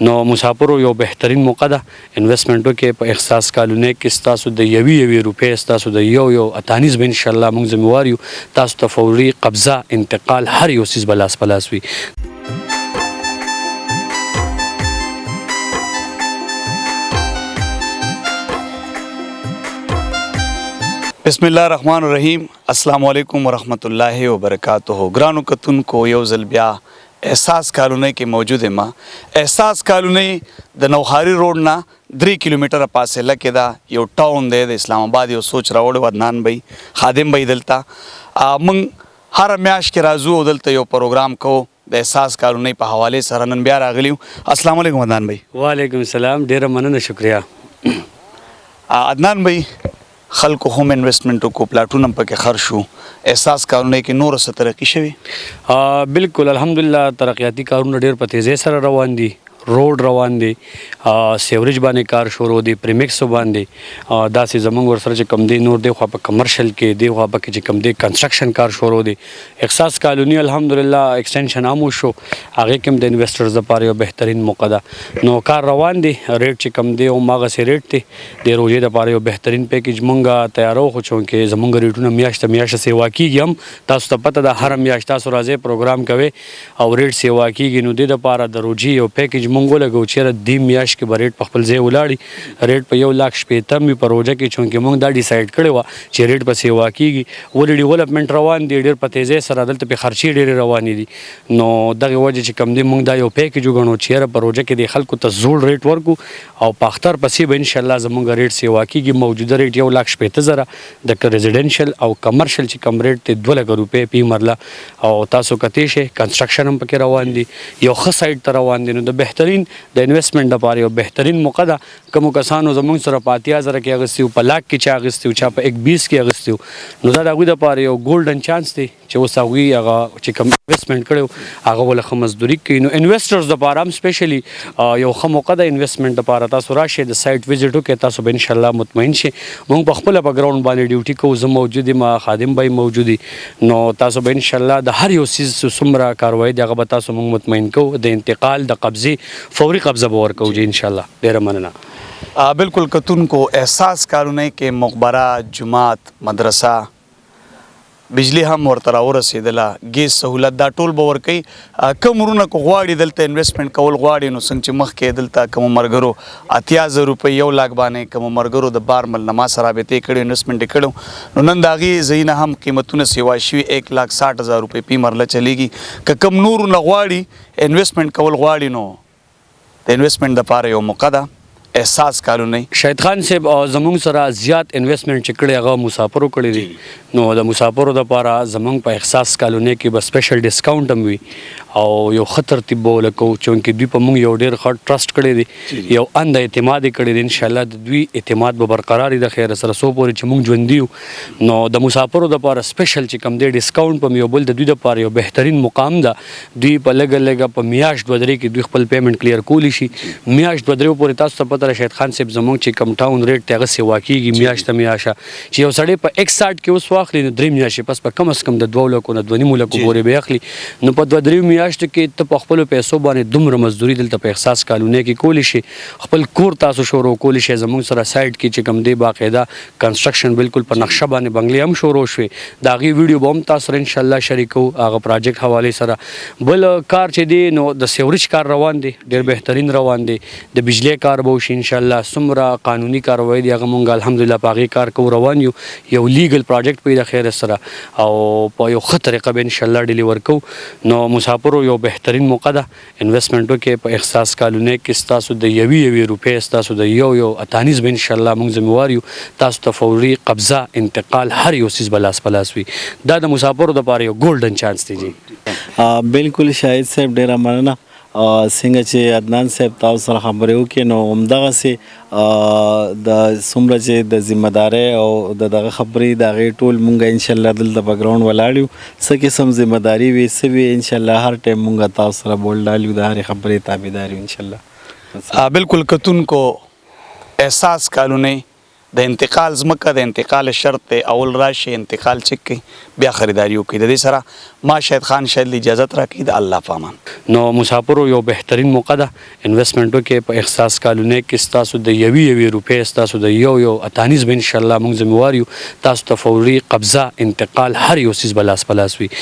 نو مسافرو یو بهترین موقع ده انویسټمنټ وکړئ په احساس کالونی کې ستاسو د یوې روپۍ ستاسو د یو اتانیز به انشاءالله موږ ذمہوار یو تاسو ته فوري قبضه انتقال هر یو څیز به لاس په لاس وي. بسم الله الرحمن الرحیم. السلام علیکم ورحمۃ اللہ وبرکاتہ. ګرانو کتونکو یو ځل بیا احساس کالونی کې موجود ما. احساس کالونی د نوخاري روډ نه 3 کیلومتره فاصله کې دا یو ټاون دی د اسلام آباد. یو سوچ راوړ ودنان بھائی خادم بھائی دلته موږ هر میاشت کې راځو دلته یو پروګرام کوو د احساس کالونی په حواله سره. نن بیا راغلیو. السلام علیکم عدنان بھائی. وعلیکم السلام. ډیره مننه شکریا. عدنان بھائی خلکو هم انویسټمنټ کو پلاټونه پکې خرج شو. احساس کارونه کې نور څه ترقی شوی؟ بالکل الحمدلله ترقیاتی کارونه ډیر په تیزی سره روان دي. روډ روان دي، سیوریج باندې کار شروع دي، پریمکس باندې داسې زمونږ ورسره چې کم دی نور دی خو په کمرشل کې دی خو په کې چې کم دی کنسټرکشن کار شروع دي. احساس کالونی الحمدلله ایکسټنشن هم وشو، هغې کې هم د انویسټرز لپاره یو بهترین موقع ده. نو کار روان دی، ریټ چې کم دی هماغسې ریټ دی. د روژې لپاره یو بهترین پیکیج مونږ تیارو خو چونکې زمونږ ریټونه میاشته سیوا کېږي. هم تاسو ته پته ده هره میاشت تاسو راځئ پروګرام کوئ او ریټ سیوا کېږي. نو دې لپاره د روژې یو پیکیج مونږ ولګو چېرې دې میاشت کې به ریټ په خپل ځای ولاړي. ریټ په 1,60,000 وي په روژه کې چونکې مونږ دا ډیسایډ کړې وه چې ریټ به سیوا کېږي. ولې ډیولپمنټ روان دي ډېر په تیزۍ سره، دلته پې خرچې ډېرې روانې دي. نو دغې وجې چې کوم دی مونږ دا یو پیکیج وګڼو چې یاره په روژه کې د خلکو ته زوړ ریټ ورکړو او په اختر پسې به انشاءالله زمونږ ریټ سیوا کېږي. موجوده ریټ 1,60,000 د ریزیډنشل او کمرشل چې کم ریټ دی 2,00,000 روپۍ پی مرله او تاسو کتی شئ. کنسټرکشن هم پکې روان دي، یو ښه سایډ ته روان دي. نو د بهترین د انویسټمنټ لپاره یو بهترین موقع ده. کومو کسانو زموږ سره په 80,000 کې اخیستی وو، په لاک کې چا اخیستی وو، چا په 1,20 کې اخیستی وو. نو دا د هغوی دپاره یو ګولډن چانس دی چې اوس هغوی هغه چې کوم انویسټمنټ کړی وو هغه ول ښه مزدوري کوي. نو انویسټرز دپاره هم سپیشلی یو ښه موقع ده انویسټمنټ دپاره. تاسو راشئ د سایټ وزټ وکړئ، تاسو به انشاءالله مطمئن شئ. موږ په خپله په ګراونډ باندې ډیوټي کوو، زه موجود یم، خادم بھائی موجود دي. نو تاسو به انشاءالله د هر یو څیز څومره کاروایي دی هغه به تاسو موږ مطمئن کوو. د انتقال د قبضې فوري قبضه به ورکوو جی انشاءالله. ډیره مننه. بالکل کتونکو احساس کالونی کې مقبره، جماعت، مدرسه، بجلی هم ورته راورسېدله، ګیس سهولت دا ټول به ورکوي. کوم ورونه کو غواړي دلته انویسټمنټ کول غواړي نو څنګه چې مخکې دلته کومو ملګرو 80,000 روپۍ 1,00,000 باندې کومو ملګرو د بارمل نه ما سره رابطې کړې انویسټمنټ یې کړی نو نن د هغې ځایونه هم قیمتونه سیوا شوي 1,60,000 روپۍ پی مرله چلیږي. که کوم نورو نه غواړي انویسټمنټ کول غواړي نو د انویسټمنټ دپاره یو موقع ده احساس کالونی. شاهد خان صاحب زمونږ سره زیات انویسټمنټ چې کړی هغه مسافرو کړی دي. نو د مسافرو دپاره زمونږ په احساس کالونی کې به سپیشل ډسکاونټ هم وي او یو ښه ترتیب به ولکو چونکې دوی په موږ یو ډېر ښه ټرسټ کړی دی، یو اند اعتماد یې کړی دی. انشاءالله د دوی اعتماد به برقرار وي د خیره سره څو پورې چې موږ ژوندي یو. نو د مسافرو دپاره سپیشل چې کوم دی ډسکاونټ په یو بل د دوی دپاره یو بهترین مقام ده. دوی په لږه په میاشت 2-3 کې دوی خپل پیمنټ کلیر کولی شي. میاشت 2-3 پورې تاسو ته پته ده شهید خان صاحب زموږ چې کم ټاون ریټ دی هغه سیوا کېږي میاشته میاشه چې یو سړی په 160 کې اوس واخلي نو 3 میاشتې پس په کم از کم د 2 لکو نه 2.5 لکو پورې به اخلي. نو په 2-3 میاشتو کې ته په خپلو پیسو باندې دومره مزدوري دلته په احساس کالونی کې کولی شي. خپل کور تاسو شروع کولی شئ. زموږ سره سایټ کې چې کوم دی باقاعده کنسټرکشن بالکل په نقشه باندې بنګلې هم شروع شوې. د هغې ویډیو به هم تاسو سره انشاءالله شریکو هغه پراجیکټ حوالې سره. بل کار چې دی نو د سیوریج کار روان دی، ډېر بهترین روان دی. د بجلی کار به وشي انشاءالله. څومره قانوني کاروایي دی هغه مونږ الحمدلله په هغې کار کوو، روان یو. یو لیګل پراجیکټ به د خیر سره او په یو ښه طریقه به انشاءالله ډیلیور کوو. نو مسافرو یو بهترین موقع ده انویسټمنټ وکړئ په احساس کالونی کې. ستاسو د یوې روپۍ ستاسو د یو اتانیز به انشاءالله موږ ذمہوار یو تاسو ته فوري قبضه انتقال هر یو څیز به لاس په لاس وي. دا د مسافرو دپاره یو ګولډن چانس دی جی. بالکل شاهد صاحب ډېره مننه. څنګه چې عدنان صاحب تاسو سره خبرې وکړې نو همدغسې د څومره چې د ذمهدارۍ او د دغه خبرې د هغې ټول مونږ انشاءالله دلته په ګراونډ ولاړ یو. څه قسم ذمهداري وي څه وي انشاءالله هر ټایم مونږ تاسو سره بول ډال یو، د هرې خبرې تابعدار یو انشاءالله. بالکل کتونکو احساس کالونی د انتقال ځمکه د انتقال شرط دی اول راشي انتقال چک کوي بیا خریداري وکړي د دې سره ما شاید خان شاید اجازت راکړي د الله په امان. نو مسافرو یو بهترین موقع ده انویسټمنټ وکړئ په احساس کالونی کې ستاسو د یوې روپۍ ستاسو د یو اتانیز به انشاءالله موږ ذمہوار یو تاسو ته فوري قبضه انتقال هر یو څیز به لاس په لاس وي.